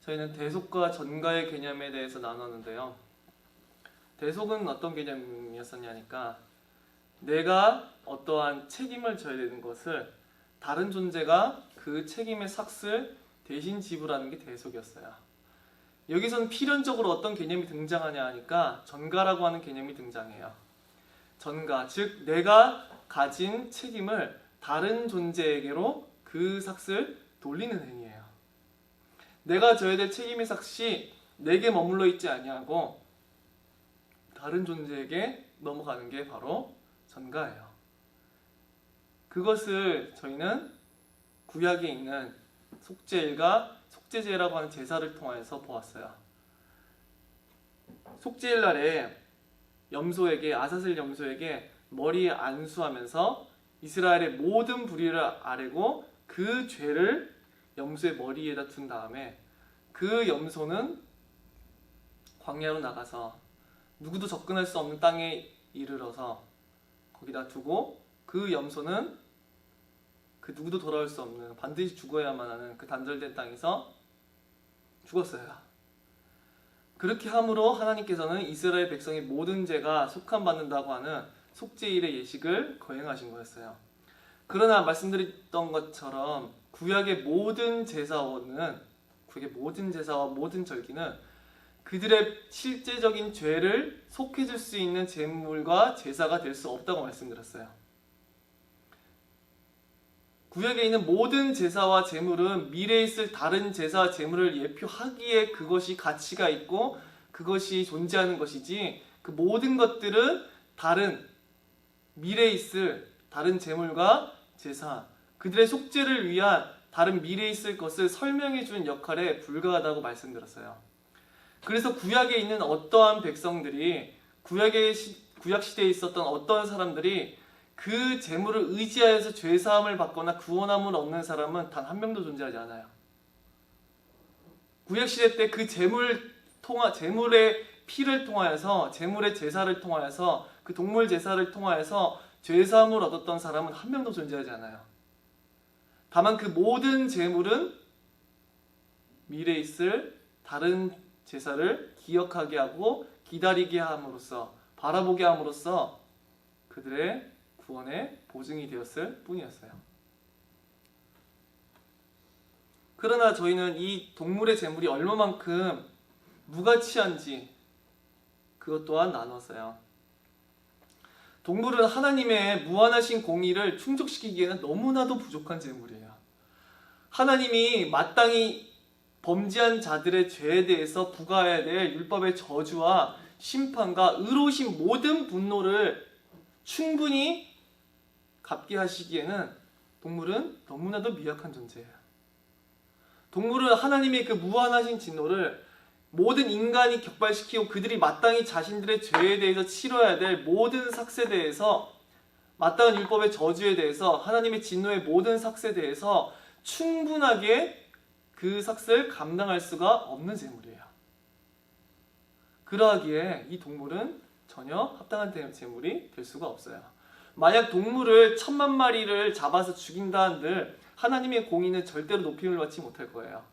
저희는 대속과 전가의 개념에 대해서 나눴는데요. 대속은 어떤 개념이었었냐니까 내가 어떠한 책임을 져야 되는 것을 다른 존재가 그 책임의 삭을 대신 지불하는 게 대속이었어요. 여기서는 필연적으로 어떤 개념이 등장하냐 하니까 전가라고 하는 개념이 등장해요. 전가, 즉 내가 가진 책임을 다른 존재에게로 그 삭을 돌리는 행위예요. 내가 져야 될 책임의 삭이 내게 머물러 있지 아니하고 다른 존재에게 넘어가는 게 바로 전가예요. 그것을 저희는 구약에 있는 속죄일과 속죄제라고 하는 제사를 통해서 보았어요. 속죄일 날에 염소에게, 아사슬 염소에게 머리에 안수하면서 이스라엘의 모든 불의를 아뢰고 그 죄를 염소의 머리에다 둔 다음에 그 염소는 광야로 나가서 누구도 접근할 수 없는 땅에 이르러서 거기다 두고 그 염소는 그 누구도 돌아올 수 없는 반드시 죽어야만 하는 그 단절된 땅에서 죽었어요. 그렇게 함으로 하나님께서는 이스라엘 백성의 모든 죄가 속함받는다고 하는 속죄일의 예식을 거행하신 거였어요. 그러나 말씀드렸던 것처럼 구약의 모든 제사와 모든 절기는 그들의 실제적인 죄를 속해줄 수 있는 제물과 제사가 될 수 없다고 말씀드렸어요. 구약에 있는 모든 제사와 제물은 미래에 있을 다른 제사와 제물을 예표하기에 그것이 가치가 있고 그것이 존재하는 것이지, 그 모든 것들은 다른 미래에 있을 다른 제물과 제사, 그들의 속죄를 위한 다른 미래에 있을 것을 설명해 주는 역할에 불과하다고 말씀드렸어요. 그래서 구약에 있는 어떠한 백성들이, 구약 시대에 있었던 어떠한 사람들이 그 제물을 의지하여서 죄사함을 받거나 구원함을 얻는 사람은 단 한 명도 존재하지 않아요. 구약시대 때 그 제물의 피를 통하여서, 제물의 제사를 통하여서, 그 동물 제사를 통하여서 죄사함을 얻었던 사람은 한 명도 존재하지 않아요. 다만 그 모든 제물은 미래에 있을 다른 제사를 기억하게 하고 기다리게 함으로써, 바라보게 함으로써 그들의 구원의 보증이 되었을 뿐이었어요. 그러나 저희는 이 동물의 제물이 얼마만큼 무가치한지 그것 또한 나눴어요. 동물은 하나님의 무한하신 공의를 충족시키기에는 너무나도 부족한 제물이에요. 하나님이 마땅히 범죄한 자들의 죄에 대해서 부과해야 될 율법의 저주와 심판과 의로우신 모든 분노를 충분히 갚게 하시기에는 동물은 너무나도 미약한 존재예요. 동물은 하나님의 그 무한하신 진노를 모든 인간이 격발시키고 그들이 마땅히 자신들의 죄에 대해서 치러야 될 모든 삭에 대해서, 마땅한 율법의 저주에 대해서, 하나님의 진노의 모든 삭에 대해서 충분하게 그 삭을 감당할 수가 없는 제물이에요. 그러하기에 이 동물은 전혀 합당한 제물이 될 수가 없어요. 만약 동물을 1000만 마리를 잡아서 죽인다 한들 하나님의 공의는 절대로 높임을 받지 못할 거예요.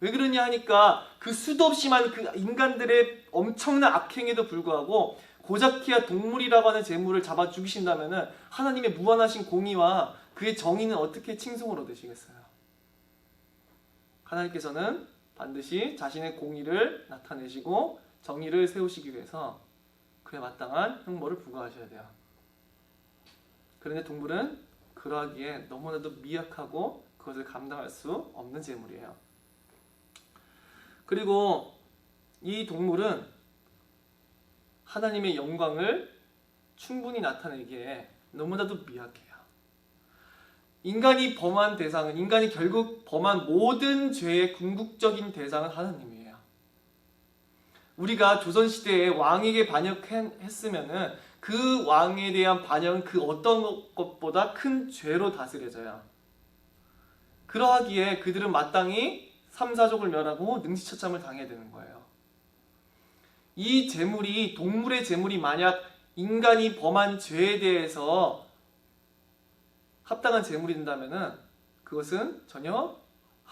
왜 그러냐 하니까 그 수도 없이 많은 그 인간들의 엄청난 악행에도 불구하고 고작해야 동물이라고 하는 제물을 잡아 죽이신다면 하나님의 무한하신 공의와 그의 정의는 어떻게 칭송을 얻으시겠어요? 하나님께서는 반드시 자신의 공의를 나타내시고 정의를 세우시기 위해서 그에 마땅한 형벌을 부과하셔야 돼요. 그런데 동물은 그러하기에 너무나도 미약하고 그것을 감당할 수 없는 제물이에요. 그리고 이 동물은 하나님의 영광을 충분히 나타내기에 너무나도 미약해요. 인간이 범한 대상은, 인간이 결국 범한 모든 죄의 궁극적인 대상은 하나님이에요. 우리가 조선시대에 왕에게 반역했으면 그 왕에 대한 반역은 그 어떤 것보다 큰 죄로 다스려져요. 그러하기에 그들은 마땅히 삼사족을 멸하고 능지처참을 당해야 되는 거예요. 이 제물이, 동물의 제물이 만약 인간이 범한 죄에 대해서 합당한 제물이 된다면 그것은 전혀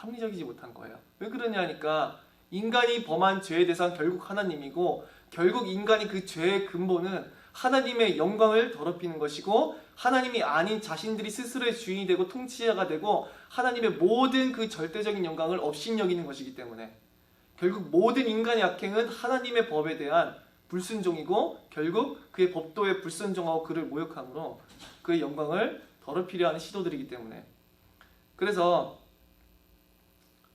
합리적이지 못한 거예요. 왜 그러냐니까 인간이 범한 죄의 대상 결국 하나님이고 결국 인간이 그 죄의 근본은 하나님의 영광을 더럽히는 것이고 하나님이 아닌 자신들이 스스로의 주인이 되고 통치자가 되고 하나님의 모든 그 절대적인 영광을 업신여기는 것이기 때문에 결국 모든 인간의 악행은 하나님의 법에 대한 불순종이고 결국 그의 법도에 불순종하고 그를 모욕함으로 그의 영광을 더럽히려 하는 시도들이기 때문에 그래서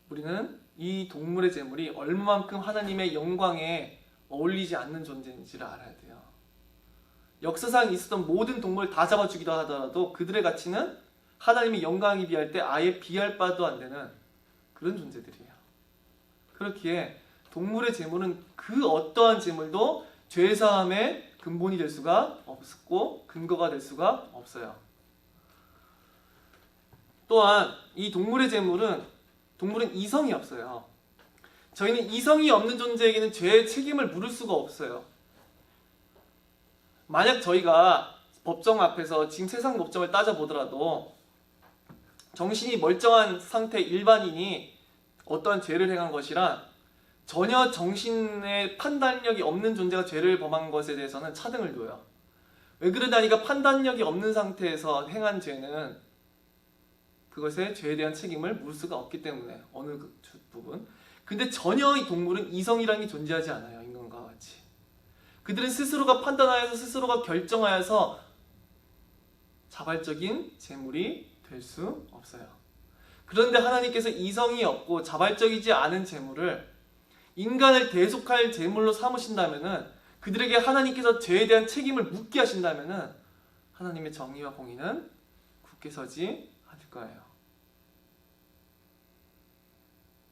우리는 이 동물의 제물이 얼마만큼 하나님의 영광에 어울리지 않는 존재인지를 알아야 돼요. 역사상 있었던 모든 동물을 다 잡아 죽이려 하더라도 그들의 가치는 하나님의 영광에 비할 때 아예 비할 바도 안 되는 그런 존재들이에요. 그렇기에 동물의 제물은 그 어떠한 제물도 죄사함의 근본이 될 수가 없고 근거가 될 수가 없어요. 또한 이 동물의 제물은 이성이 없어요. 저희는 이성이 없는 존재에게는 죄의 책임을 물을 수가 없어요. 만약 저희가 법정 앞에서 지금 세상 법정을 따져보더라도 정신이 멀쩡한 상태 일반인이 어떠한 죄를 행한 것이란 전혀 정신의 판단력이 없는 존재가 죄를 범한 것에 대해서는 차등을 둬요. 왜 그러냐니까 판단력이 없는 상태에서 행한 죄는 그것에 죄에 대한 책임을 물을 수가 없기 때문에 어느 부분. 근데 전혀 이 동물은 이성이라는 게 존재하지 않아요. 인간과 같이. 그들은 스스로가 판단하여서 스스로가 결정하여서 자발적인 제물이 될 수 없어요. 그런데 하나님께서 이성이 없고 자발적이지 않은 제물을 인간을 대속할 제물로 삼으신다면은 그들에게 하나님께서 죄에 대한 책임을 묻게 하신다면은 하나님의 정의와 공의는 굳게 서지 않을 거예요.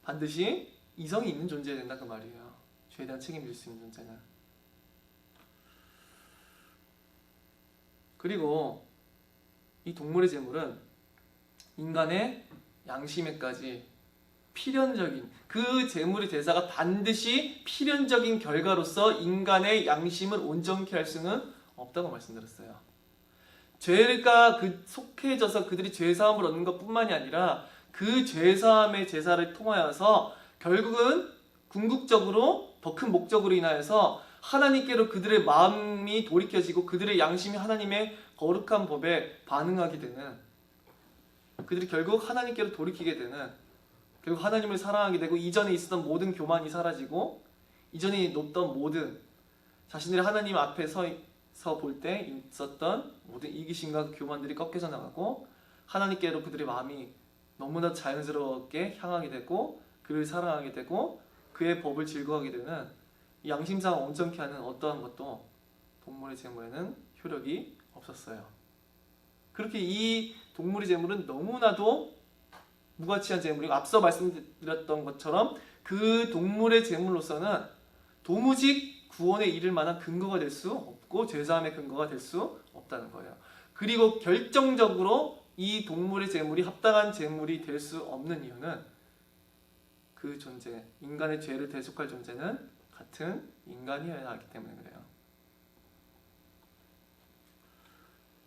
반드시 이성이 있는 존재가 된다 그 말이에요. 죄에 대한 책임을 질 수 있는 존재는. 그리고 이 동물의 제물은 인간의 양심에까지 필연적인 그 제물의 대사가 반드시 필연적인 결과로서 인간의 양심을 온전케 할 수는 없다고 말씀드렸어요. 죄가 속해져서 그들이 죄사함을 얻는 것뿐만이 아니라 그 죄사함의 제사를 통하여서 결국은 궁극적으로 더 큰 목적으로 인하여서 하나님께로 그들의 마음이 돌이켜지고 그들의 양심이 하나님의 거룩한 법에 반응하게 되는 그들이 결국 하나님께로 돌이키게 되는 결국 하나님을 사랑하게 되고 이전에 있었던 모든 교만이 사라지고 이전에 높던 모든 자신들이 하나님 앞에 서 볼 때 있었던 모든 이기심과 교만들이 꺾여져 나가고 하나님께로 그들의 마음이 너무나 자연스럽게 향하게 되고 그를 사랑하게 되고 그의 법을 즐거워하게 되는 양심상 온전케 하는 어떠한 것도 동물의 제물에는 효력이 없었어요. 그렇게 이 동물의 제물은 너무나도 무가치한 제물이고 앞서 말씀드렸던 것처럼 그 동물의 제물로서는 도무지 구원에 이를 만한 근거가 될 수 없고 죄사함의 근거가 될 수 없다는 거예요. 그리고 결정적으로 이 동물의 제물이 합당한 제물이 될 수 없는 이유는 그 존재, 인간의 죄를 대속할 존재는 같은 인간이어야 하기 때문에 그래요.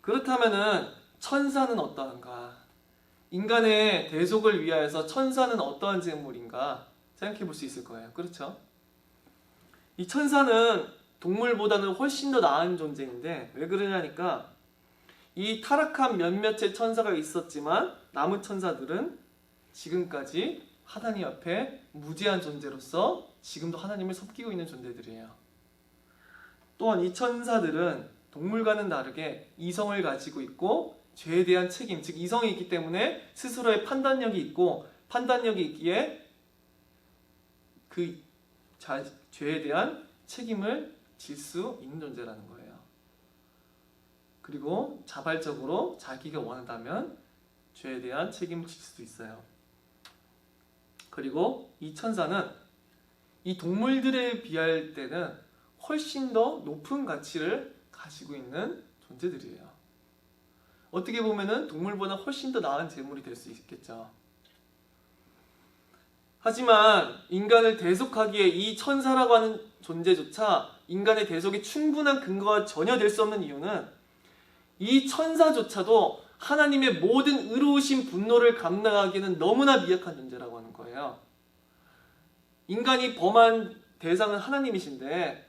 그렇다면은 천사는 어떠한가? 인간의 대속을 위하여서 천사는 어떠한 제물인가 생각해 볼 수 있을 거예요. 그렇죠? 이 천사는 동물보다는 훨씬 더 나은 존재인데 왜 그러냐니까 이 타락한 몇몇의 천사가 있었지만 남은 천사들은 지금까지 하나님 앞에 무죄한 존재로서 지금도 하나님을 섬기고 있는 존재들이에요. 또한 이 천사들은 동물과는 다르게 이성을 가지고 있고 죄에 대한 책임, 즉 이성이 있기 때문에 스스로의 판단력이 있고 판단력이 있기에 그 죄에 대한 책임을 질 수 있는 존재라는 거예요. 그리고 자발적으로 자기가 원한다면 죄에 대한 책임을 질 수도 있어요. 그리고 이 천사는 이 동물들에 비할 때는 훨씬 더 높은 가치를 가지고 있는 존재들이에요. 어떻게 보면은 동물보다 훨씬 더 나은 제물이 될 수 있겠죠. 하지만 인간을 대속하기에 이 천사라고 하는 존재조차 인간의 대속에 충분한 근거가 전혀 될 수 없는 이유는 이 천사조차도 하나님의 모든 의로우신 분노를 감당하기에는 너무나 미약한 존재라고 하는 거예요. 인간이 범한 대상은 하나님이신데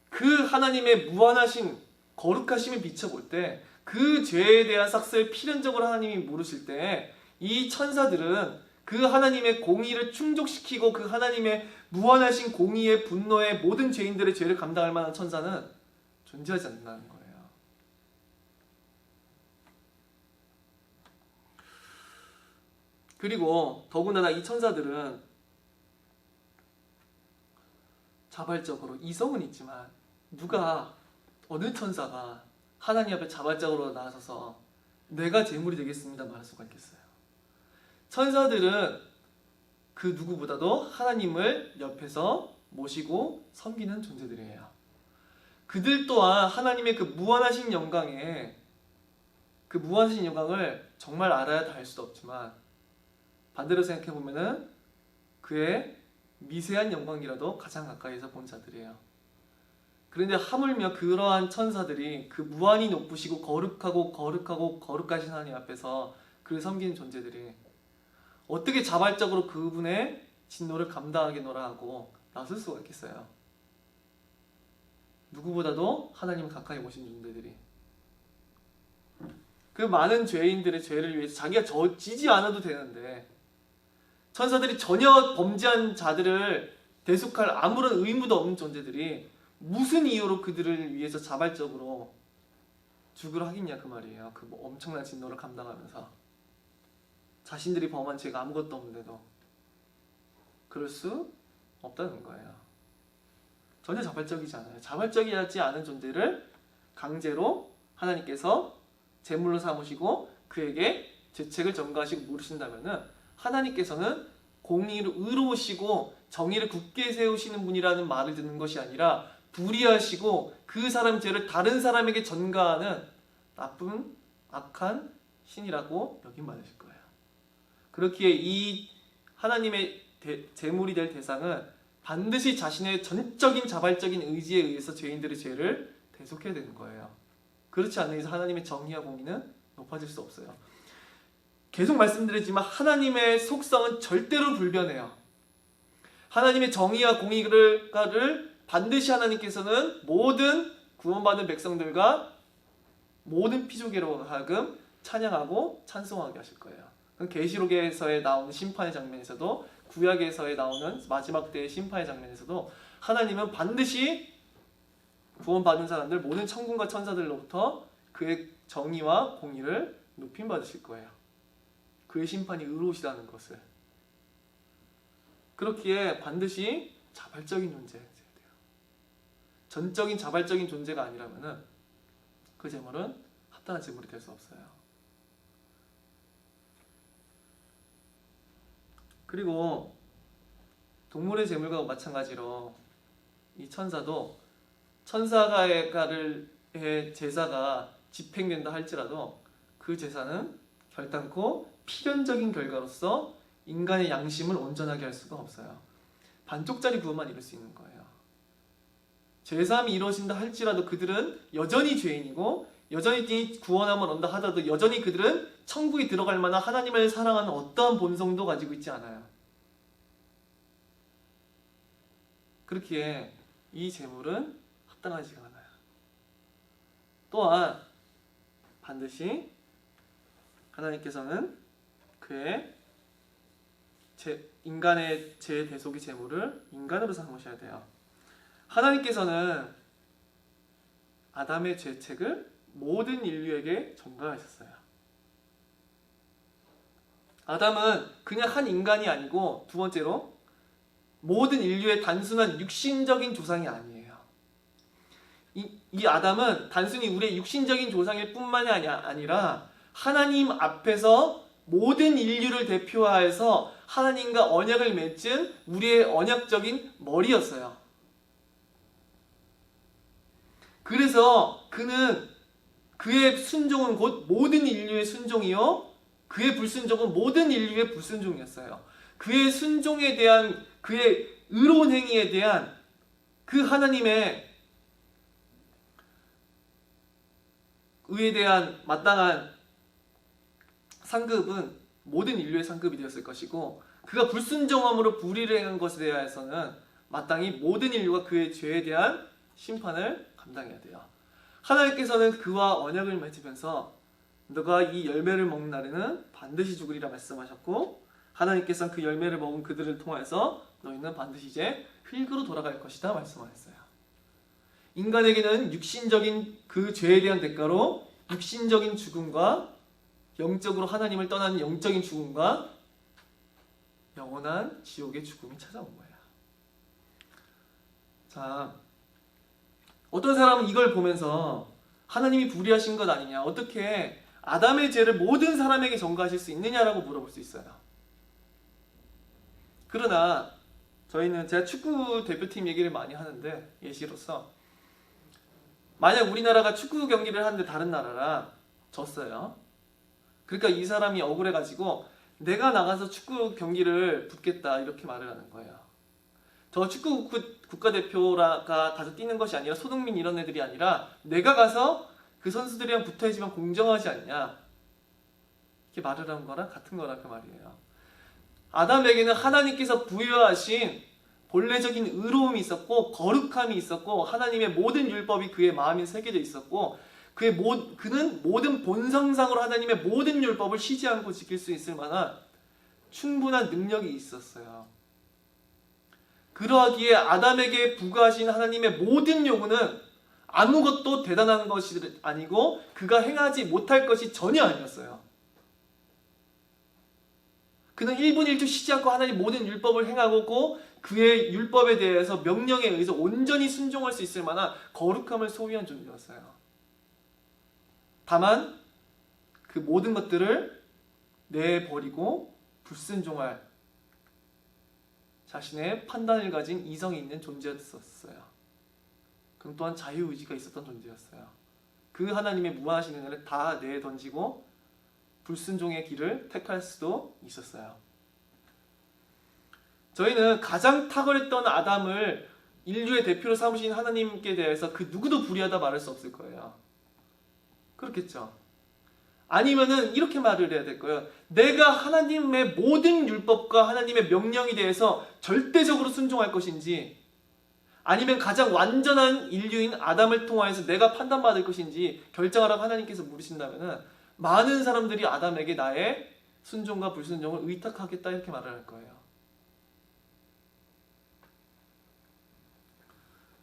그 하나님의 무한하신 거룩하심을 비춰볼 때 그 죄에 대한 삭스를 필연적으로 하나님이 물으실 때 이 천사들은 그 하나님의 공의를 충족시키고 그 하나님의 무한하신 공의의 분노의 모든 죄인들의 죄를 감당할 만한 천사는 존재하지 않는다는 거예요. 그리고 더군다나 이 천사들은 자발적으로 이성은 있지만 누가 어느 천사가 하나님 앞에 자발적으로 나서서 내가 제물이 되겠습니다 말할 수가 있겠어요. 천사들은 그 누구보다도 하나님을 옆에서 모시고 섬기는 존재들이에요. 그들 또한 하나님의 그 무한하신 영광에 그 무한하신 영광을 정말 알아야 다 알 수도 없지만 반대로 생각해 보면은 그의 미세한 영광이라도 가장 가까이서 본 자들이에요. 그런데 하물며 그러한 천사들이 그 무한히 높으시고 거룩하신 하나님 앞에서 그를 섬기는 존재들이 어떻게 자발적으로 그분의 진노를 감당하겠노라 하고 나설 수가 있겠어요. 누구보다도 하나님을 가까이 모신 존재들이 그 많은 죄인들의 죄를 위해서 자기가 지지 않아도 되는데 천사들이 전혀 범죄한 자들을 대속할 아무런 의무도 없는 존재들이 무슨 이유로 그들을 위해서 자발적으로 죽으려 하겠냐 그 말이에요. 그 엄청난 진노를 감당하면서 자신들이 범한 죄가 아무것도 없는데도 그럴 수 없다는 거예요. 전혀 자발적이지 않아요. 자발적이지 않은 존재를 강제로 하나님께서 제물로 삼으시고 그에게 죄책을 전가하시고 물으신다면은 하나님께서는 공의로 의로우시고 정의를 굳게 세우시는 분이라는 말을 듣는 것이 아니라 불의하시고 그 사람 죄를 다른 사람에게 전가하는 나쁜 악한 신이라고 여긴 받으실 거예요. 그렇기에 이 하나님의 제물이 될 대상은 반드시 자신의 전적인 자발적인 의지에 의해서 죄인들의 죄를 대속해야 되는 거예요. 그렇지 않는 이상 하나님의 정의와 공의는 높아질 수 없어요. 계속 말씀드리지만 하나님의 속성은 절대로 불변해요. 하나님의 정의와 공의를 반드시 하나님께서는 모든 구원받은 백성들과 모든 피조계로 하여금 찬양하고 찬송하게 하실 거예요. 계시록에서의 나오는 심판의 장면에서도 구약에서의 나오는 마지막 때의 심판의 장면에서도 하나님은 반드시 구원받은 사람들 모든 천군과 천사들로부터 그의 정의와 공의를 높임 받으실 거예요. 그의 심판이 의로우시다는 것을. 그렇기에 반드시 자발적인 존재여야 돼요. 전적인 자발적인 존재가 아니라면은 그 제물은 합당한 제물이 될 수 없어요. 그리고 동물의 제물과 마찬가지로 이 천사도 천사가의 제사가 집행된다 할지라도 그 제사는 결단코 필연적인 결과로서 인간의 양심을 온전하게 할 수가 없어요. 반쪽짜리 구원만 이룰 수 있는 거예요. 제사함이 이루어진다 할지라도 그들은 여전히 죄인이고 여전히 구원함을 얻는다 하더라도 여전히 그들은 천국에 들어갈 만한 하나님을 사랑하는 어떠한 본성도 가지고 있지 않아요. 그렇기에 이 제물은 합당하지가 않아요. 또한 반드시 하나님께서는 그의 인간의 죄 대속의 제물을 인간으로 삼으셔야 돼요. 하나님께서는 아담의 죄책을 모든 인류에게 전가하셨어요. 아담은 그냥 한 인간이 아니고 두 번째로 모든 인류의 단순한 육신적인 조상이 아니에요. 이 아담은 단순히 우리의 육신적인 조상일 뿐만이 아니라 하나님 앞에서 모든 인류를 대표하여서 하나님과 언약을 맺은 우리의 언약적인 머리였어요. 그래서 그의 순종은 곧 모든 인류의 순종이요 그의 불순종은 모든 인류의 불순종이었어요. 그의 순종에 대한 그의 의로운 행위에 대한 그 하나님의 그에 대한 마땅한 상급은 모든 인류의 상급이 되었을 것이고, 그가 불순종함으로 불의를 행한 것에 대해서는 마땅히 모든 인류가 그의 죄에 대한 심판을 감당해야 돼요. 하나님께서는 그와 언약을 맺으면서 너가 이 열매를 먹는 날에는 반드시 죽으리라 말씀하셨고, 하나님께서는 그 열매를 먹은 그들을 통해서 너희는 반드시 이제 흙으로 돌아갈 것이다 말씀하셨어요. 인간에게는 육신적인 그 죄에 대한 대가로 육신적인 죽음과 영적으로 하나님을 떠나는 영적인 죽음과 영원한 지옥의 죽음이 찾아온 거예요. 자, 어떤 사람은 이걸 보면서 하나님이 불의하신 것 아니냐, 어떻게 아담의 죄를 모든 사람에게 전가하실 수 있느냐라고 물어볼 수 있어요. 그러나 저희는, 제가 축구 대표팀 얘기를 많이 하는데 예시로서, 만약 우리나라가 축구 경기를 하는데 다른 나라랑 졌어요. 그러니까 이 사람이 억울해가지고 내가 나가서 축구 경기를 붙겠다 이렇게 말을 하는 거예요. 저 축구 국가대표가 가서 뛰는 것이 아니라 손흥민 이런 애들이 아니라 내가 가서 그 선수들이랑 붙어야지만 공정하지 않냐, 이렇게 말을 하는 거랑 같은 거라 그 말이에요. 아담에게는 하나님께서 부여하신 본래적인 의로움이 있었고 거룩함이 있었고 하나님의 모든 율법이 그의 마음에 새겨져 있었고 그는 모든 본성상으로 하나님의 모든 율법을 쉬지 않고 지킬 수 있을 만한 충분한 능력이 있었어요. 그러하기에 아담에게 부과하신 하나님의 모든 요구는 아무것도 대단한 것이 아니고 그가 행하지 못할 것이 전혀 아니었어요. 그는 1분 1초 쉬지 않고 하나님 모든 율법을 행하고 그의 율법에 대해서 명령에 의해서 온전히 순종할 수 있을 만한 거룩함을 소유한 존재였어요. 다만 그 모든 것들을 내버리고 불순종할 자신의 판단을 가진 이성이 있는 존재였었어요. 그럼 또한 자유의지가 있었던 존재였어요. 그 하나님의 무한하신 은혜를 다 내던지고 불순종의 길을 택할 수도 있었어요. 저희는 가장 탁월했던 아담을 인류의 대표로 삼으신 하나님께 대해서 그 누구도 불의하다 말할 수 없을 거예요. 그렇겠죠? 아니면은 이렇게 말을 해야 될 거예요. 내가 하나님의 모든 율법과 하나님의 명령에 대해서 절대적으로 순종할 것인지, 아니면 가장 완전한 인류인 아담을 통하여서 내가 판단받을 것인지 결정하라고 하나님께서 물으신다면은 많은 사람들이 아담에게 나의 순종과 불순종을 의탁하겠다 이렇게 말을 할 거예요.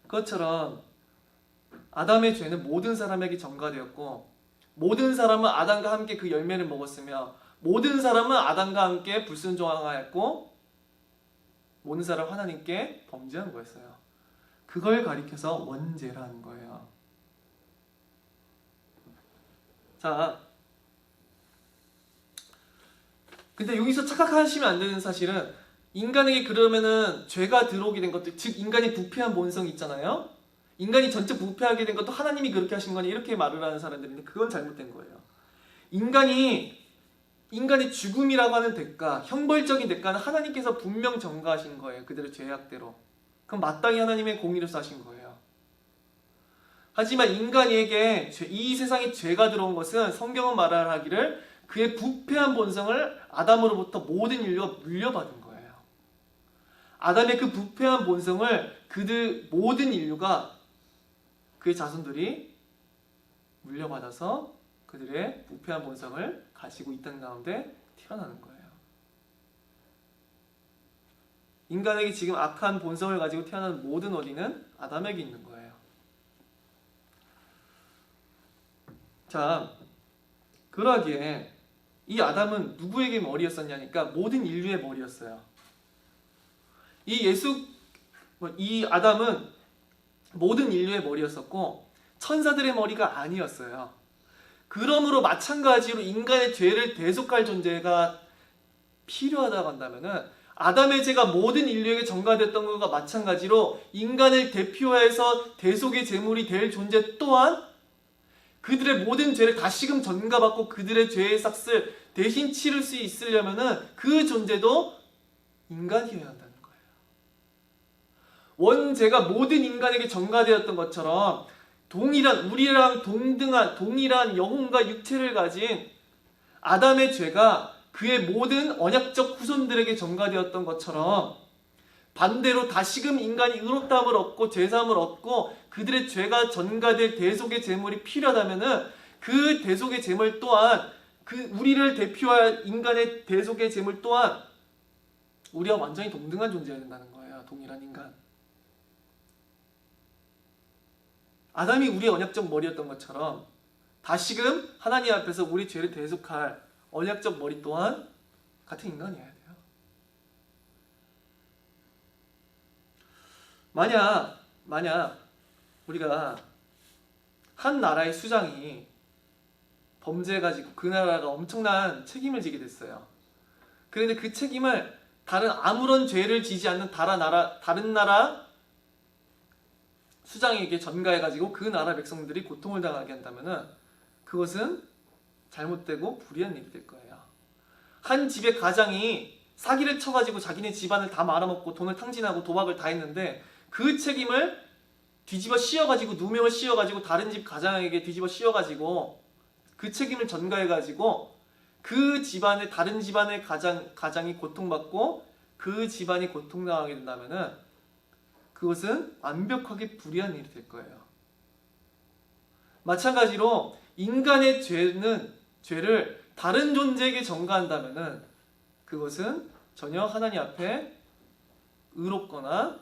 그것처럼 아담의 죄는 모든 사람에게 전가되었고 모든 사람은 아담과 함께 그 열매를 먹었으며 모든 사람은 아담과 함께 불순종하였고 모든 사람 하나님께 범죄한 거였어요. 그걸 가리켜서 원죄라는 거예요. 자, 근데 여기서 착각하시면 안 되는 사실은 인간에게 그러면은 죄가 들어오게 된 것도, 즉 인간이 부패한 본성이 있잖아요. 인간이 전체 부패하게 된 것도 하나님이 그렇게 하신 거니 이렇게 말을 하는 사람들인데 그건 잘못된 거예요. 인간의 죽음이라고 하는 대가, 형벌적인 대가는 하나님께서 분명 전가하신 거예요. 그들의 죄악대로. 그럼 마땅히 하나님의 공의로서 하신 거예요. 하지만 인간에게 이 세상에 죄가 들어온 것은 성경은 말하기를 그의 부패한 본성을 아담으로부터 모든 인류가 물려받은 거예요. 아담의 그 부패한 본성을 그들 모든 인류가, 그의 자손들이 물려받아서 그들의 부패한 본성을 가지고 이 땅 가운데 태어나는 거예요. 인간에게 지금 악한 본성을 가지고 태어난 모든 어린은 아담에게 있는 거예요. 자, 그러기에 이 아담은 누구에게 머리였었냐니까 모든 인류의 머리였어요. 이 아담은 모든 인류의 머리였었고 천사들의 머리가 아니었어요. 그러므로 마찬가지로 인간의 죄를 대속할 존재가 필요하다고 한다면은 아담의 죄가 모든 인류에게 전가됐던 것과 마찬가지로 인간을 대표해서 대속의 제물이 될 존재 또한 그들의 모든 죄를 다시금 전가받고 그들의 죄의 삭을 대신 치를 수 있으려면은 그 존재도 인간이어야 한다는 거예요. 원죄가 모든 인간에게 전가되었던 것처럼 우리랑 동일한 영혼과 육체를 가진 아담의 죄가 그의 모든 언약적 후손들에게 전가되었던 것처럼 반대로 다시금 인간이 의롭다함을 얻고 죄사함을 얻고 그들의 죄가 전가될 대속의 제물이 필요하다면은 그 대속의 제물 또한 우리를 대표할 인간의 대속의 제물 또한 우리와 완전히 동등한 존재여야 된다는 거예요. 동일한 인간. 아담이 우리의 언약적 머리였던 것처럼 다시금 하나님 앞에서 우리 죄를 대속할 언약적 머리 또한 같은 인간이어야 돼요. 만약 우리가 한 나라의 수장이 범죄해가지고 그 나라가 엄청난 책임을 지게 됐어요. 그런데 그 책임을 아무런 죄를 지지 않는 다른 나라 수장에게 전가해가지고 그 나라 백성들이 고통을 당하게 한다면은 그것은 잘못되고 불의한 일이 될 거예요. 한 집의 가장이 사기를 쳐가지고 자기네 집안을 다 말아먹고 돈을 탕진하고 도박을 다 했는데 그 책임을 뒤집어 씌워가지고 누명을 씌워가지고 다른 집 가장에게 뒤집어 씌워가지고 그 책임을 전가해가지고 그 집안의 다른 집안의 가장이 고통받고 그 집안이 고통당하게 된다면은 그것은 완벽하게 불의한 일이 될 거예요. 마찬가지로 인간의 죄를 다른 존재에게 전가한다면은 그것은 전혀 하나님 앞에 의롭거나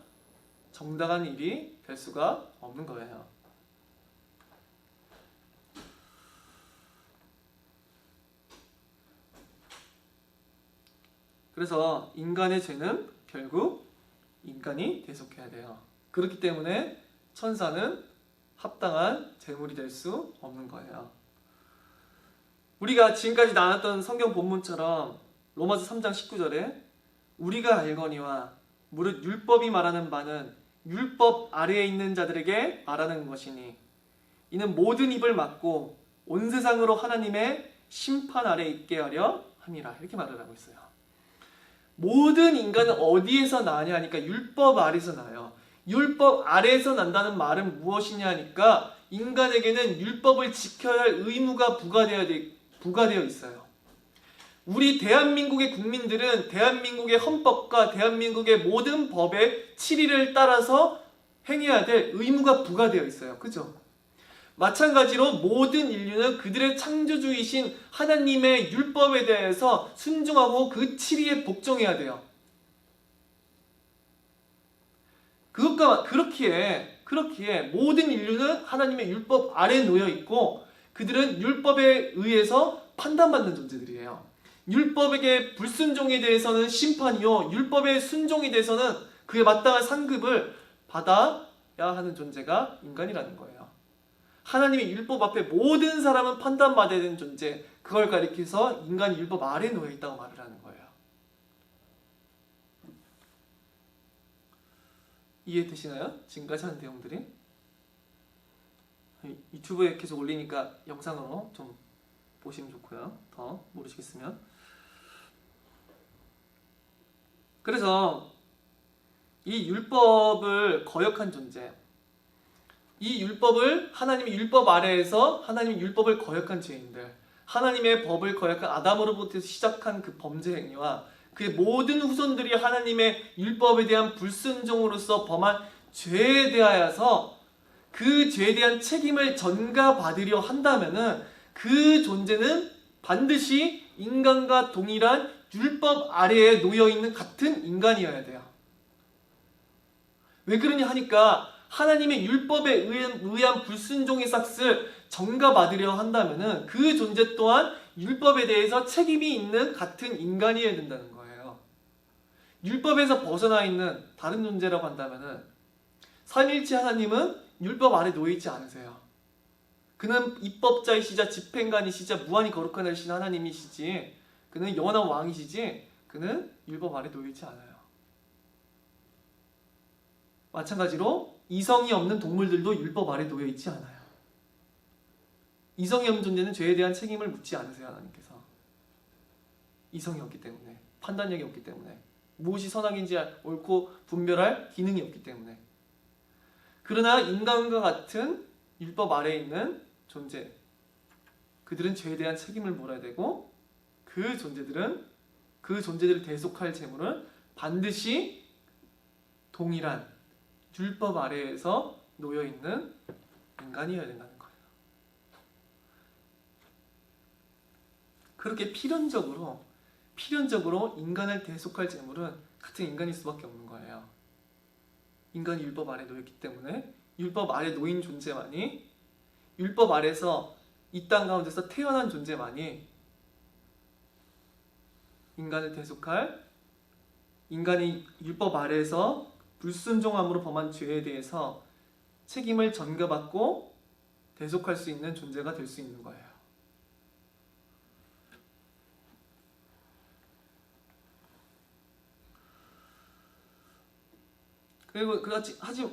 정당한 일이 될 수가 없는 거예요. 그래서 인간의 죄는 결국 인간이 대속해야 돼요. 그렇기 때문에 천사는 합당한 제물이 될 수 없는 거예요. 우리가 지금까지 나눴던 성경 본문처럼 로마서 3장 19절에 우리가 알거니와 무릇 율법이 말하는 바는 율법 아래에 있는 자들에게 말하는 것이니 이는 모든 입을 막고 온 세상으로 하나님의 심판 아래에 있게 하려 함이라. 이렇게 말을 하고 있어요. 모든 인간은 어디에서 나냐 하니까 율법 아래에서 나요. 율법 아래에서 난다는 말은 무엇이냐 하니까 인간에게는 율법을 지켜야 할 의무가 부과되어 있어요. 우리 대한민국의 국민들은 대한민국의 헌법과 대한민국의 모든 법의 7일을 따라서 행해야 될 의무가 부과되어 있어요. 그죠? 마찬가지로 모든 인류는 그들의 창조주이신 하나님의 율법에 대해서 순종하고 그 7일에 복종해야 돼요. 그렇기에 모든 인류는 하나님의 율법 아래에 놓여 있고 그들은 율법에 의해서 판단받는 존재들이에요. 율법에게 불순종에 대해서는 심판이요, 율법의 순종에 대해서는 그에 마땅한 상급을 받아야 하는 존재가 인간이라는 거예요. 하나님의 율법 앞에 모든 사람은 판단받아야 되는 존재, 그걸 가리켜서 인간이 율법 아래에 놓여 있다고 말을 하는 거예요. 이해되시나요? 지금까지 한 내용들이? 유튜브에 계속 올리니까 영상으로 좀 보시면 좋고요. 더 모르시겠으면. 그래서 이 율법을 거역한 존재, 이 율법을 하나님의 율법 아래에서 하나님의 율법을 거역한 죄인들, 하나님의 법을 거역한 아담으로부터 시작한 그 범죄 행위와 그의 모든 후손들이 하나님의 율법에 대한 불순종으로서 범한 죄에 대하여서 그 죄에 대한 책임을 전가받으려 한다면은 그 존재는 반드시 인간과 동일한 율법 아래에 놓여있는 같은 인간이어야 돼요. 왜 그러냐 하니까 하나님의 율법에 의한 불순종의 삭을 전가받으려 한다면은 그 존재 또한 율법에 대해서 책임이 있는 같은 인간이어야 된다는 거예요. 율법에서 벗어나 있는 다른 존재라고 한다면은 삼일체 하나님은 율법 아래 놓여있지 않으세요. 그는 입법자이시자 집행관이시자 무한히 거룩한 하신 하나님이시지, 그는 영원한 왕이시지, 그는 율법 아래 놓여있지 않아요. 마찬가지로 이성이 없는 동물들도 율법 아래 놓여있지 않아요. 이성이 없는 존재는 죄에 대한 책임을 묻지 않으세요. 하나님께서. 이성이 없기 때문에, 판단력이 없기 때문에, 무엇이 선악인지 옳고 분별할 기능이 없기 때문에. 그러나 인간과 같은 율법 아래에 있는 존재, 그들은 죄에 대한 책임을 물어야 되고 그 존재들을 대속할 재물은 반드시 동일한 율법 아래에서 놓여있는 인간이어야 된다는 거예요. 그렇게 필연적으로 인간을 대속할 재물은 같은 인간일 수밖에 없는 거예요. 인간이 율법 아래 놓였기 때문에 율법 아래 놓인 존재만이, 율법 아래서 이 땅 가운데서 태어난 존재만이 인간을 대속할, 인간이 율법 아래에서 불순종함으로 범한 죄에 대해서 책임을 전가받고 대속할 수 있는 존재가 될 수 있는 거예요.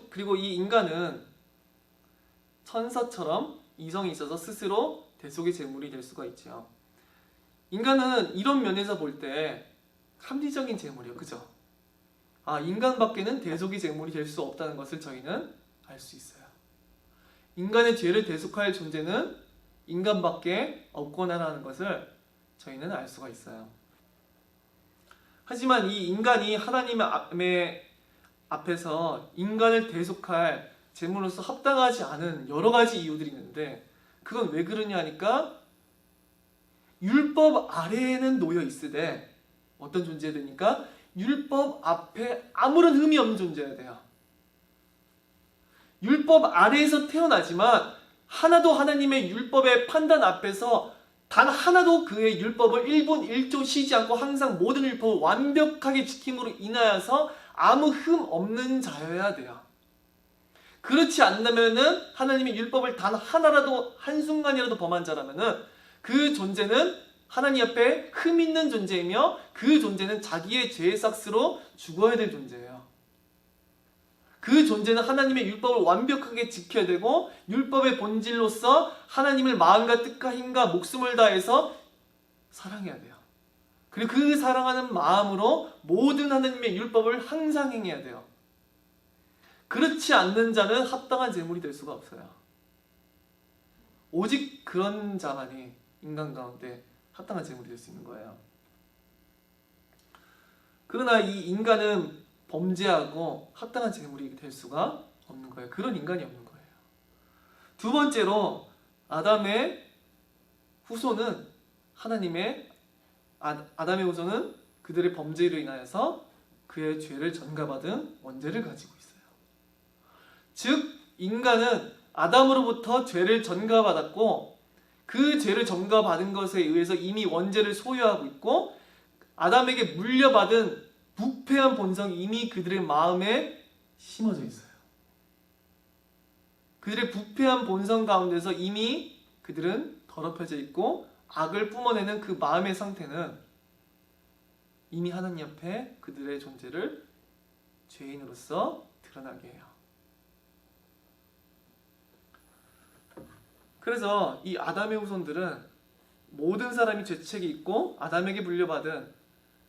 그리고 이 인간은 천사처럼 이성이 있어서 스스로 대속의 제물이 될 수가 있죠. 인간은 이런 면에서 볼 때 합리적인 제물이에요. 그죠? 인간밖에는 대속의 제물이 될 수 없다는 것을 저희는 알 수 있어요. 인간의 죄를 대속할 존재는 인간밖에 없구나라는 것을 저희는 알 수가 있어요. 하지만 이 인간이 하나님의 앞에서 인간을 대속할 제물로서 합당하지 않은 여러 가지 이유들이 있는데, 그건 왜 그러냐 하니까 율법 아래에는 놓여 있으되 어떤 존재야 되니까 율법 앞에 아무런 흠이 없는 존재여야 돼요. 율법 아래에서 태어나지만 하나도 하나님의 율법의 판단 앞에서 단 하나도 그의 율법을 1분 1초 쉬지 않고 항상 모든 율법을 완벽하게 지킴으로 인하여서 아무 흠 없는 자여야 돼요. 그렇지 않다면은 하나님의 율법을 단 하나라도 한순간이라도 범한 자라면은 그 존재는 하나님 앞에 흠 있는 존재이며 그 존재는 자기의 죄의 삭스로 죽어야 될 존재예요. 그 존재는 하나님의 율법을 완벽하게 지켜야 되고 율법의 본질로서 하나님을 마음과 뜻과 힘과 목숨을 다해서 사랑해야 돼요. 그리고 그 사랑하는 마음으로 모든 하나님의 율법을 항상 행해야 돼요. 그렇지 않는 자는 합당한 제물이 될 수가 없어요. 오직 그런 자만이 인간 가운데 합당한 제물이 될 수 있는 거예요. 그러나 이 인간은 범죄하고 합당한 제물이 될 수가 없는 거예요. 그런 인간이 없는 거예요. 두 번째로 아담의 후손은 아담의 후손은 그들의 범죄로 인하여서 그의 죄를 전가받은 원죄를 가지고 있어요. 즉 인간은 아담으로부터 죄를 전가받았고 그 죄를 전가받은 것에 의해서 이미 원죄를 소유하고 있고 아담에게 물려받은 부패한 본성이 이미 그들의 마음에 심어져 있어요. 그들의 부패한 본성 가운데서 이미 그들은 더럽혀져 있고 악을 뿜어내는 그 마음의 상태는 이미 하나님 앞에 그들의 존재를 죄인으로서 드러나게 해요. 그래서 이 아담의 후손들은 모든 사람이 죄책이 있고 아담에게 물려받은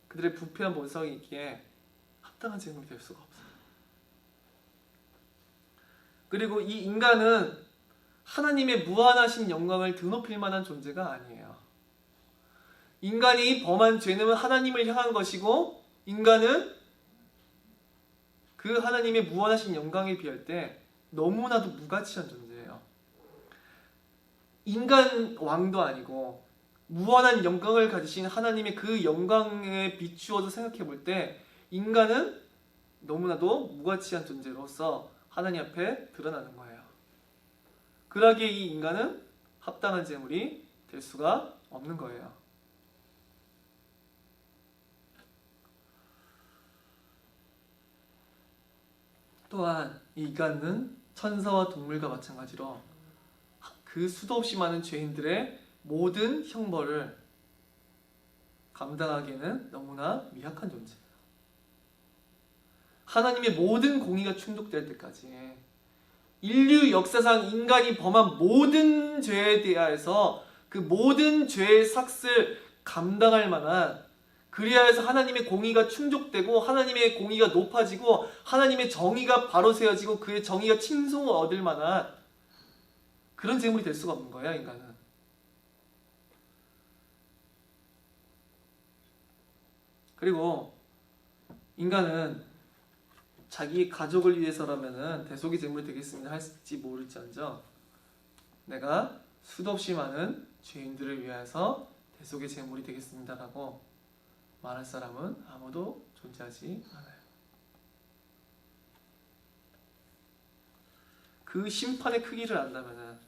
그들의 부패한 본성이 있기에 합당한 제물이 될 수가 없어요. 그리고 이 인간은 하나님의 무한하신 영광을 드높일 만한 존재가 아니에요. 인간이 범한 죄는 하나님을 향한 것이고 인간은 그 하나님의 무한하신 영광에 비할 때 너무나도 무가치한 존재예요. 인간 왕도 아니고 무한한 영광을 가지신 하나님의 그 영광에 비추어서 생각해 볼 때 인간은 너무나도 무가치한 존재로서 하나님 앞에 드러나는 거예요. 그러기에 이 인간은 합당한 제물이 될 수가 없는 거예요. 또한 이 인간은 천사와 동물과 마찬가지로 그 수도 없이 많은 죄인들의 모든 형벌을 감당하기에는 너무나 미약한 존재예요. 하나님의 모든 공의가 충족될 때까지 인류 역사상 인간이 범한 모든 죄에 대하여서 그 모든 죄의 삭을 감당할 만한, 그리하여서 하나님의 공의가 충족되고 하나님의 공의가 높아지고 하나님의 정의가 바로 세워지고 그의 정의가 칭송을 얻을 만한 그런 재물이 될 수가 없는 거예요, 인간은. 그리고 인간은 자기 가족을 위해서라면은 대속의 제물이 되겠습니다 할지 모를지언정 내가 수도 없이 많은 죄인들을 위해서 대속의 제물이 되겠습니다라고 말할 사람은 아무도 존재하지 않아요. 그 심판의 크기를 안다면은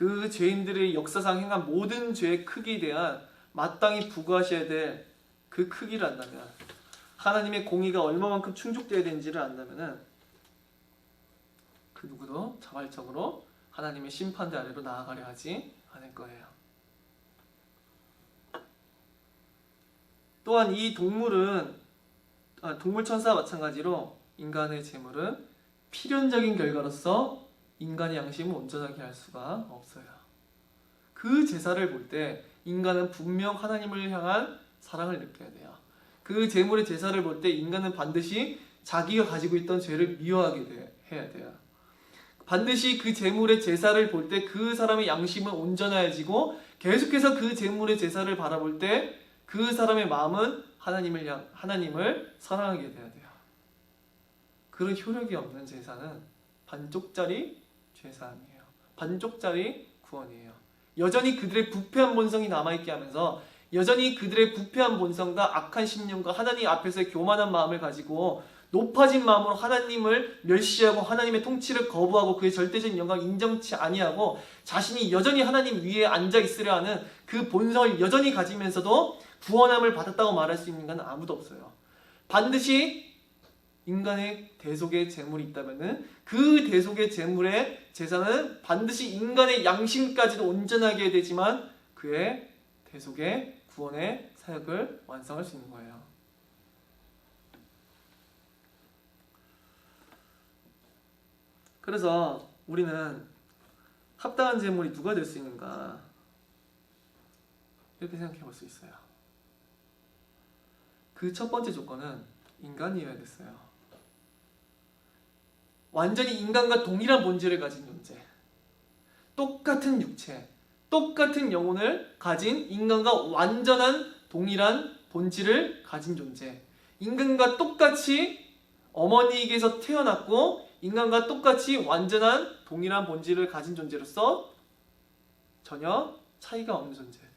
그 죄인들의 역사상 행한 모든 죄의 크기에 대한 마땅히 부과하셔야 될 그 크기를 안다면, 하나님의 공의가 얼마만큼 충족되어야 되는지를 안다면은 그 누구도 자발적으로 하나님의 심판대 아래로 나아가려 하지 않을 거예요. 또한 이 동물은 동물천사와 마찬가지로 인간의 재물은 필연적인 결과로서 인간의 양심을 온전하게 할 수가 없어요. 그 제사를 볼 때 인간은 분명 하나님을 향한 사랑을 느껴야 돼요. 그 제물의 제사를 볼 때 인간은 반드시 자기가 가지고 있던 죄를 미워하게 해야 돼요. 반드시 그 제물의 제사를 볼 때 그 사람의 양심은 온전해지고 계속해서 그 제물의 제사를 바라볼 때 그 사람의 마음은 하나님을 사랑하게 돼야 돼요. 그런 효력이 없는 제사는 반쪽짜리 제사이에요. 반쪽짜리 구원이에요. 여전히 그들의 부패한 본성이 남아있게 하면서 여전히 그들의 부패한 본성과 악한 심령과 하나님 앞에서의 교만한 마음을 가지고 높아진 마음으로 하나님을 멸시하고 하나님의 통치를 거부하고 그의 절대적인 영광을 인정치 아니하고 자신이 여전히 하나님 위에 앉아 있으려 하는 그 본성을 여전히 가지면서도 구원함을 받았다고 말할 수 있는 인간은 아무도 없어요. 반드시 인간의 대속의 제물이 있다면은 그 대속의 제물의 제사는 반드시 인간의 양심까지도 온전하게 해야 되지만 그의 대속의 구원의 사역을 완성할 수 있는 거예요. 그래서 우리는 합당한 제물이 누가 될 수 있는가 이렇게 생각해 볼 수 있어요. 그 첫 번째 조건은 인간이어야 됐어요. 완전히 인간과 동일한 본질을 가진 존재, 똑같은 육체, 똑같은 영혼을 가진 인간과 완전한 동일한 본질을 가진 존재, 인간과 똑같이 어머니에게서 태어났고 인간과 똑같이 완전한 동일한 본질을 가진 존재로서 전혀 차이가 없는 존재예요.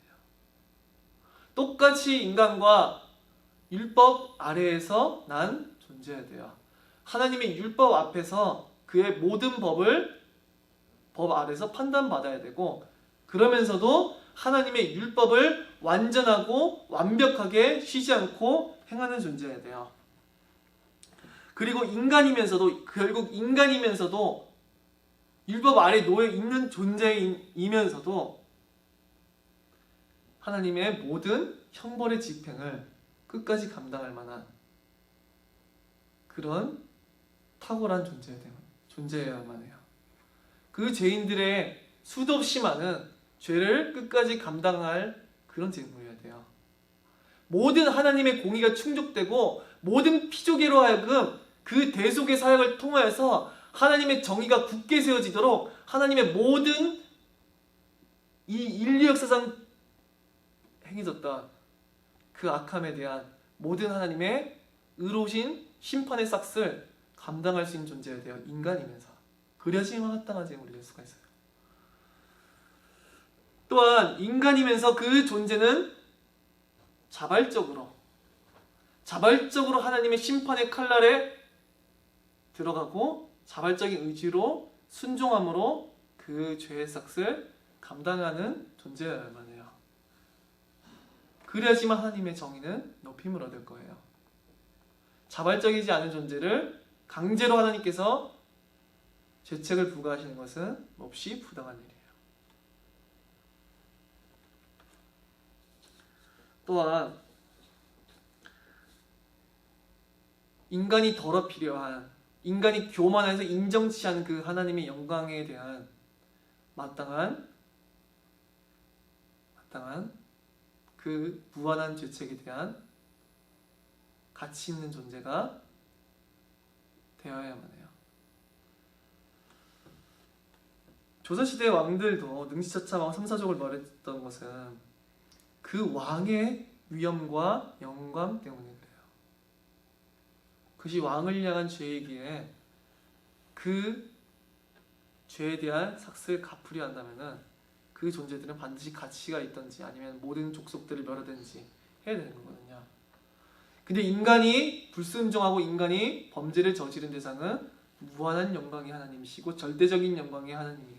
똑같이 인간과 율법 아래에서 난 존재해야 돼요. 하나님의 율법 앞에서 그의 모든 법 아래서 판단받아야 되고 그러면서도 하나님의 율법을 완전하고 완벽하게 쉬지 않고 행하는 존재여야 돼요. 그리고 결국 인간이면서도 율법 아래 놓여 있는 존재이면서도 하나님의 모든 형벌의 집행을 끝까지 감당할 만한 그런 탁월한 존재여야만 해요. 그 죄인들의 수도 없이 많은 죄를 끝까지 감당할 그런 제물이어야 돼요. 모든 하나님의 공의가 충족되고 모든 피조계로 하여금 그 대속의 사역을 통하여서 하나님의 정의가 굳게 세워지도록 하나님의 모든 이 인류 역사상 행해졌던 그 악함에 대한 모든 하나님의 의로우신 심판의 싹을 감당할 수 있는 존재여야 돼요. 인간이면서. 그래야지만 합당한 제물이 될 수가 있어요. 또한 인간이면서 그 존재는 자발적으로 하나님의 심판의 칼날에 들어가고 자발적인 의지로 순종함으로 그 죄의 싹을 감당하는 존재여야만 해요. 그래야지만 하나님의 정의는 높임을 얻을 거예요. 자발적이지 않은 존재를 강제로 하나님께서 죄책을 부과하시는 것은 몹시 부당한 일이에요. 또한 인간이 더럽히려 한, 인간이 교만해서 인정치 않은 그 하나님의 영광에 대한 마땅한 그 무한한 죄책에 대한 가치 있는 존재가 되어야만 해요. 조선시대 왕들도 능지처차 왕 3, 4족을 멸했던 것은 그 왕의 위엄과 영광 때문에 그래요. 그것이 왕을 향한 죄이기에 그 죄에 대한 삭슬을 갚으려 한다면은 그 존재들은 반드시 가치가 있든지 아니면 모든 족속들을 멸하든지 해야 되는 거거든요. 근데 인간이 불순종하고 인간이 범죄를 저지른 대상은 무한한 영광의 하나님이시고 절대적인 영광의 하나님이에요.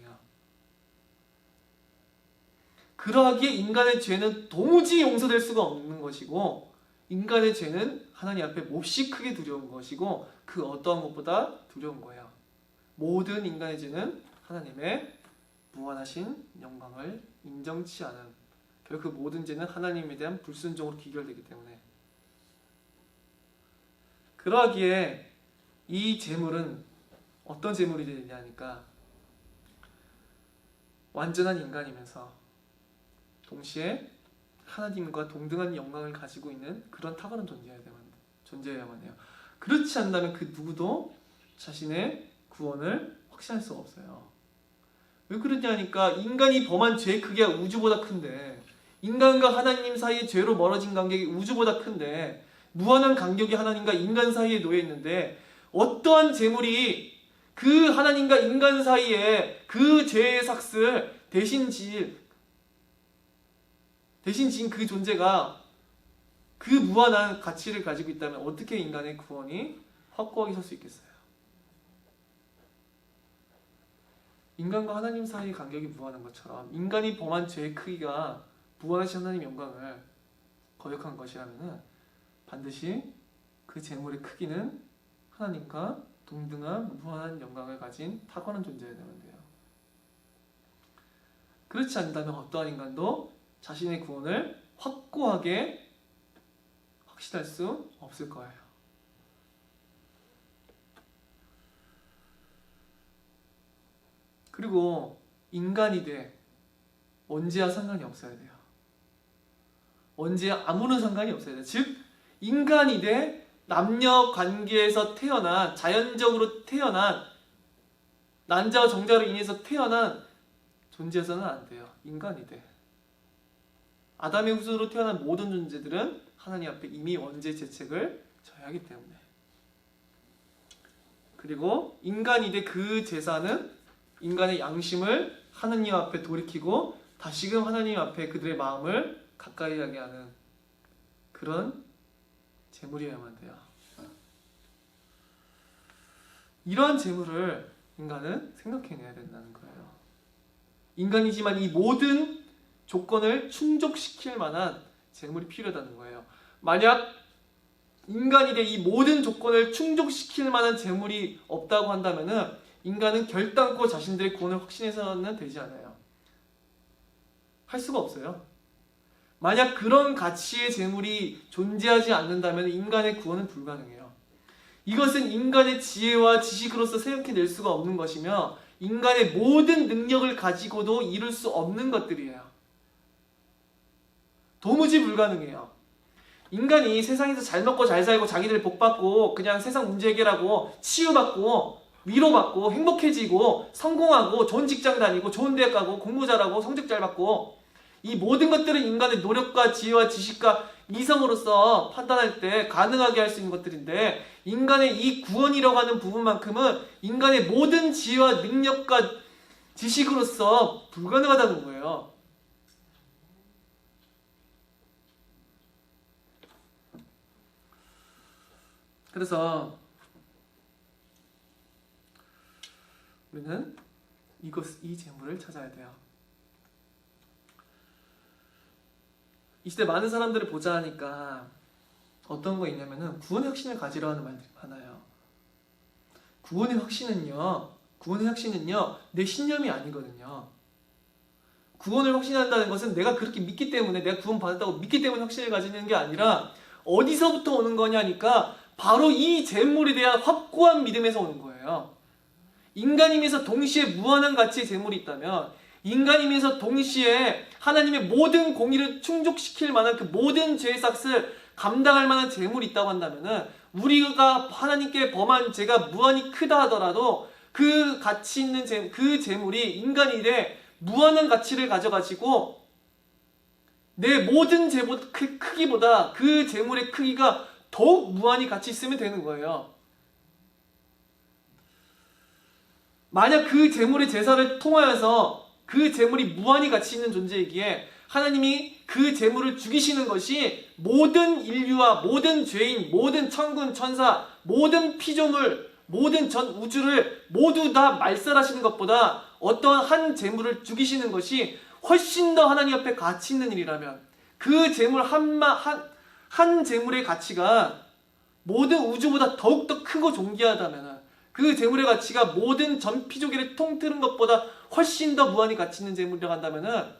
그러하기에 인간의 죄는 도무지 용서될 수가 없는 것이고 인간의 죄는 하나님 앞에 몹시 크게 두려운 것이고 그 어떠한 것보다 두려운 거예요. 모든 인간의 죄는 하나님의 무한하신 영광을 인정치 않은, 결국 그 모든 죄는 하나님에 대한 불순종으로 귀결되기 때문에, 그러하기에 이 재물은 어떤 재물이 되느냐 하니까 완전한 인간이면서 동시에 하나님과 동등한 영광을 가지고 있는 그런 탁월한 존재여야만 해요. 그렇지 않다면 그 누구도 자신의 구원을 확신할 수가 없어요. 왜 그러냐 하니까 인간이 범한 죄의 크기가 우주보다 큰데, 인간과 하나님 사이의 죄로 멀어진 간격이 우주보다 큰데, 무한한 간격이 하나님과 인간 사이에 놓여 있는데 어떠한 재물이 그 하나님과 인간 사이에 그 죄의 삭슬 대신 지은 그 존재가 그 무한한 가치를 가지고 있다면 어떻게 인간의 구원이 확고하게 설 수 있겠어요? 인간과 하나님 사이의 간격이 무한한 것처럼 인간이 범한 죄의 크기가 무한하신 하나님의 영광을 거역한 것이라면 반드시 그 재물의 크기는 하나님과 동등한 무한한 영광을 가진 탁월한 존재여야 되는데요. 그렇지 않다면 어떠한 인간도 자신의 구원을 확고하게 확신할 수 없을 거예요. 그리고 인간이 돼 언제와 상관이 없어야 돼요. 언제와 아무런 상관이 없어야 돼요. 즉 인간이 돼 남녀 관계에서 태어난, 자연적으로 태어난, 난자와 정자로 인해서 태어난 존재에서는 안 돼요. 인간이 돼. 아담의 후손으로 태어난 모든 존재들은 하나님 앞에 이미 원죄 죄책을 져야 하기 때문에. 그리고 인간이 돼 그 제사는 인간의 양심을 하나님 앞에 돌이키고 다시금 하나님 앞에 그들의 마음을 가까이 하게 하는 그런 재물이어야만 돼요. 이러한 재물을 인간은 생각해내야 된다는 거예요. 인간이지만 이 모든 조건을 충족시킬 만한 재물이 필요하다는 거예요. 만약 인간이 돼 이 모든 조건을 충족시킬 만한 재물이 없다고 한다면 인간은 결단코 자신들의 구원을 확신해서는 되지 않아요. 할 수가 없어요. 만약 그런 가치의 재물이 존재하지 않는다면 인간의 구원은 불가능해요. 이것은 인간의 지혜와 지식으로서 생각해낼 수가 없는 것이며 인간의 모든 능력을 가지고도 이룰 수 없는 것들이에요. 도무지 불가능해요. 인간이 세상에서 잘 먹고 잘 살고 자기들 복받고 그냥 세상 문제 해결하고 치유받고 위로받고 행복해지고 성공하고 좋은 직장 다니고 좋은 대학 가고 공부 잘하고 성적 잘 받고, 이 모든 것들은 인간의 노력과 지혜와 지식과 이성으로서 판단할 때 가능하게 할 수 있는 것들인데, 인간의 이 구원이라고 하는 부분만큼은 인간의 모든 지혜와 능력과 지식으로서 불가능하다는 거예요. 그래서 우리는 이 재물을 찾아야 돼요. 이 시대 많은 사람들을 보자 하니까 어떤 거 있냐면은 구원의 확신을 가지려 하는 말들이 많아요. 구원의 확신은요 내 신념이 아니거든요. 구원을 확신한다는 것은 내가 그렇게 믿기 때문에, 내가 구원 받았다고 믿기 때문에 확신을 가지는 게 아니라 어디서부터 오는 거냐니까 바로 이 재물에 대한 확고한 믿음에서 오는 거예요. 인간임에서 동시에 무한한 가치의 재물이 있다면, 인간임에서 동시에 하나님의 모든 공의를 충족시킬 만한 그 모든 죄의 삭슬 감당할 만한 재물이 있다고 한다면 우리가 하나님께 범한 죄가 무한히 크다 하더라도 그 가치 있는 그 재물이 인간의 일에 무한한 가치를 가져가지고 내 모든 재물 크기보다 그 재물의 크기가 더욱 무한히 가치 있으면 되는 거예요. 만약 그 재물의 제사를 통하여서 그 재물이 무한히 가치 있는 존재이기에 하나님이 그 재물을 죽이시는 것이 모든 인류와 모든 죄인, 모든 천군, 천사, 모든 피조물, 모든 전 우주를 모두 다 말살하시는 것보다 어떠한 한 재물을 죽이시는 것이 훨씬 더 하나님 앞에 가치 있는 일이라면, 그 재물 한 재물의 가치가 모든 우주보다 더욱더 크고 존귀하다면, 그 재물의 가치가 모든 전 피조계를 통틀은 것보다 훨씬 더 무한히 가치 있는 재물이라고 한다면,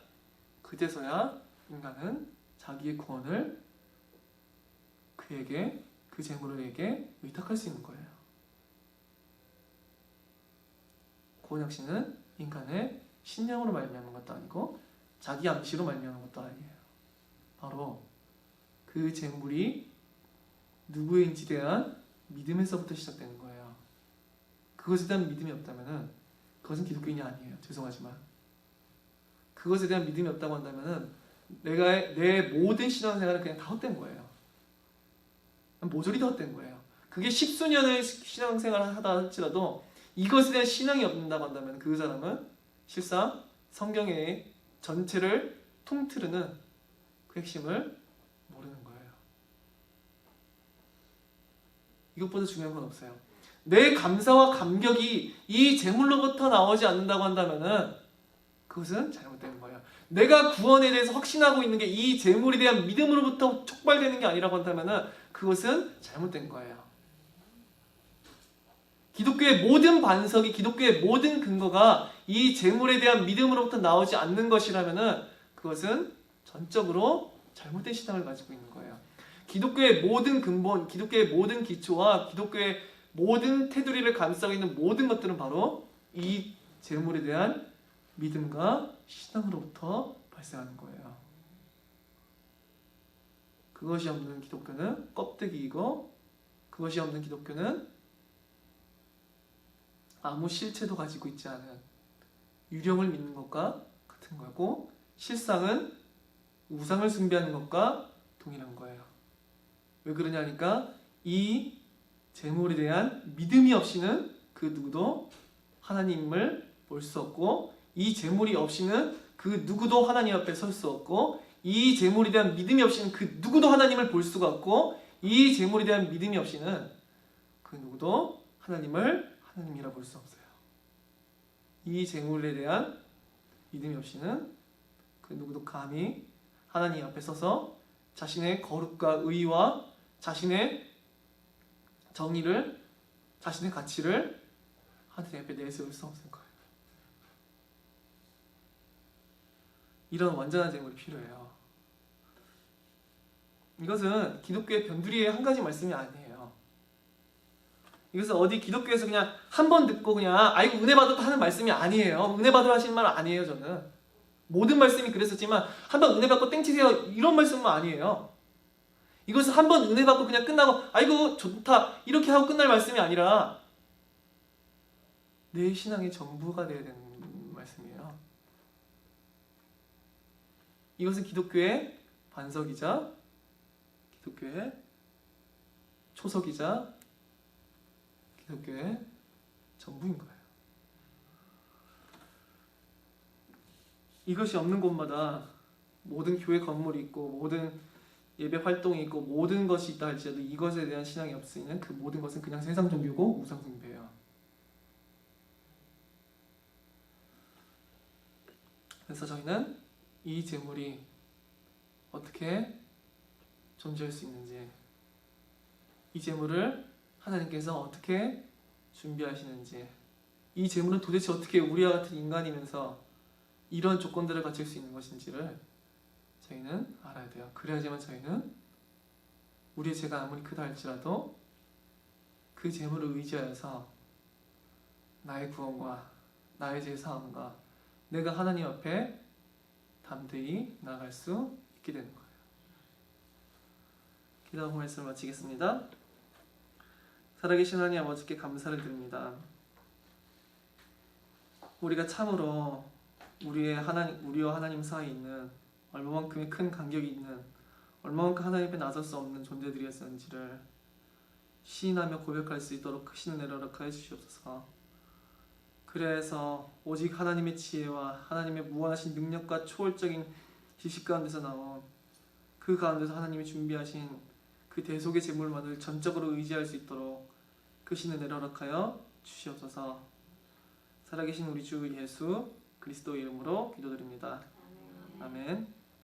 그제서야 인간은 자기의 구원을 그에게, 그 재물에게 의탁할 수 있는 거예요. 구원 역시는 인간의 신령으로 말미암은 것도 아니고 자기 암시로 말미암은 것도 아니에요. 바로 그 재물이 누구인지 대한 믿음에서부터 시작되는 거예요. 그것에 대한 믿음이 없다면 그것은 기독교인이 아니에요. 죄송하지만 그것에 대한 믿음이 없다고 한다면 내 모든 신앙생활은 그냥 다 헛된 거예요. 모조리 다 헛된 거예요. 그게 10수년의 신앙생활을 하다 할지라도 이것에 대한 신앙이 없는다고 한다면 그 사람은 실상 성경의 전체를 통틀는 그 핵심을 모르는 거예요. 이것보다 중요한 건 없어요. 내 감사와 감격이 이 재물로부터 나오지 않는다고 한다면 그것은 잘못된 거예요. 내가 구원에 대해서 확신하고 있는 게 이 재물에 대한 믿음으로부터 촉발되는 게 아니라고 한다면 그것은 잘못된 거예요. 기독교의 모든 반석이, 기독교의 모든 근거가 이 재물에 대한 믿음으로부터 나오지 않는 것이라면 그것은 전적으로 잘못된 신앙을 가지고 있는 거예요. 기독교의 모든 근본, 기독교의 모든 기초와 기독교의 모든 테두리를 감싸고 있는 모든 것들은 바로 이 재물에 대한 믿음과 신앙으로부터 발생하는 거예요. 그것이 없는 기독교는 껍데기이고, 그것이 없는 기독교는 아무 실체도 가지고 있지 않은 유령을 믿는 것과 같은 거고, 실상은 우상을 숭배하는 것과 동일한 거예요. 왜 그러냐니까 이 재물에 대한 믿음이 없이는 그 누구도 하나님을 볼 수 없고, 이 재물이 없이는 그 누구도 하나님 앞에 설 수 없고, 이 재물에 대한 믿음이 없이는 그 누구도 하나님을 볼 수가 없고, 이 재물에 대한 믿음이 없이는 그 누구도 하나님을 하나님이라 볼 수 없어요. 이 재물에 대한 믿음이 없이는 그 누구도 감히 하나님 앞에 서서 자신의 거룩과 의와 자신의 정의를, 자신의 가치를 하나님 앞에 내세울 수 없을 거예요. 이런 완전한 재물이 필요해요. 이것은 기독교의 변두리의 한 가지 말씀이 아니에요. 이것은 어디 기독교에서 그냥 한 번 듣고 그냥 아이고 은혜 받았다 하는 말씀이 아니에요. 은혜 받으라 하시는 말 아니에요. 저는 모든 말씀이 그랬었지만 한 번 은혜 받고 땡치세요 이런 말씀은 아니에요. 이것은 한 번 은혜 받고 그냥 끝나고 아이고 좋다 이렇게 하고 끝날 말씀이 아니라 내 신앙의 전부가 되어야 되는 말씀이에요. 이것은 기독교의 반석이자 기독교의 초석이자 기독교의 전부인 거예요. 이것이 없는 곳마다 모든 교회 건물이 있고 모든 예배 활동이 있고 모든 것이 있다 할지라도 이것에 대한 신앙이 없으면 그 모든 것은 그냥 세상 종교고 우상 숭배예요. 그래서 저희는 이 재물이 어떻게 존재할 수 있는지, 이 재물을 하나님께서 어떻게 준비하시는지, 이 재물은 도대체 어떻게 우리와 같은 인간이면서 이런 조건들을 갖출 수 있는 것인지를 저희는 알아야 돼요. 그래야지만 저희는 우리의 죄가 아무리 크다 할지라도 그 재물을 의지하여서 나의 구원과 나의 죄 사함과 내가 하나님 앞에 담대히 나아갈 수 있게 되는 거예요. 기도하고 말씀을 마치겠습니다. 살아계신 하나님 아버지께 감사를 드립니다. 우리가 참으로 우리와 하나님 사이에 있는 얼마만큼의 큰 간격이 있는 얼마만큼 하나님 앞에 나설 수 없는 존재들이었는지를 시인하며 고백할 수 있도록 크신 은혜를 허락하여 주시옵소서. 그래서 오직 하나님의 지혜와 하나님의 무한하신 능력과 초월적인 지식 가운데서 나온 그 가운데서 하나님이 준비하신 그 대속의 제물만을 전적으로 의지할 수 있도록 크신 은혜를 허락하여 주시옵소서. 살아계신 우리 주 예수 그리스도 이름으로 기도드립니다. 아멘.